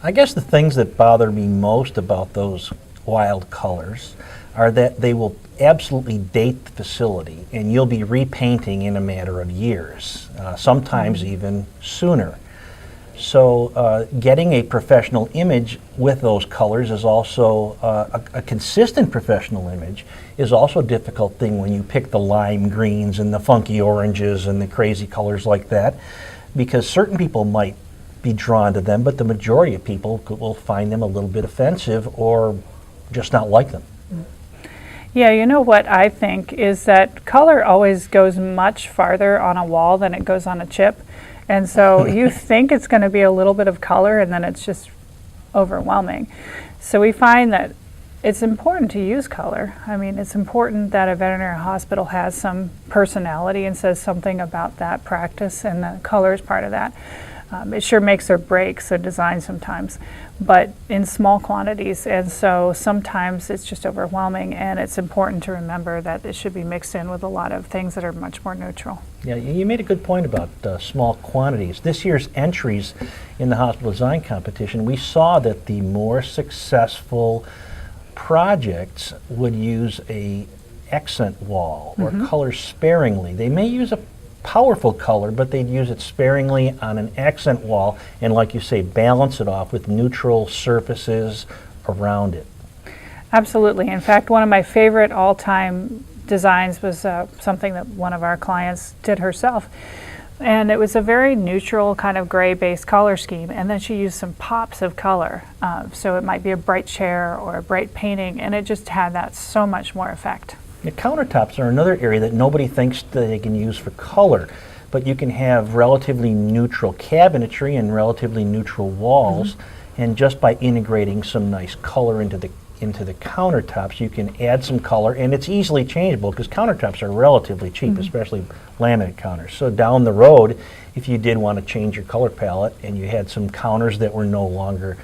I guess the things that bother me most about those wild colors are that they will absolutely date the facility, and you'll be repainting in a matter of years, sometimes even sooner. So getting a professional image with those colors is also a consistent professional image is also a difficult thing when you pick the lime greens and the funky oranges and the crazy colors like that, because certain people might be drawn to them, but the majority of people will find them a little bit offensive or just not like them. Yeah, you know what I think is that color always goes much farther on a wall than it goes on a chip. And so you think it's going to be a little bit of color and then it's just overwhelming. So we find that it's important to use color. I mean, it's important that a veterinary hospital has some personality and says something about that practice, and the color is part of that. It sure makes or breaks a design sometimes, but in small quantities, and so sometimes it's just overwhelming, and it's important to remember that it should be mixed in with a lot of things that are much more neutral. Yeah, you made a good point about small quantities. This year's entries in the hospital design competition, we saw that the more successful projects would use a accent wall or color sparingly. They may use a powerful color, but they'd use it sparingly on an accent wall and, like you say, balance it off with neutral surfaces around it. Absolutely. In fact, one of my favorite all-time designs was something that one of our clients did herself. And it was a very neutral kind of gray-based color scheme, and then she used some pops of color. So it might be a bright chair or a bright painting, and it just had that so much more effect. The countertops are another area that nobody thinks that they can use for color, but you can have relatively neutral cabinetry and relatively neutral walls, and just by integrating some nice color into the countertops, you can add some color, and it's easily changeable because countertops are relatively cheap, especially laminate counters. So down the road, if you did want to change your color palette and you had some counters that were no longer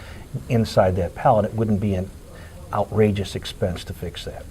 inside that palette, it wouldn't be an outrageous expense to fix that.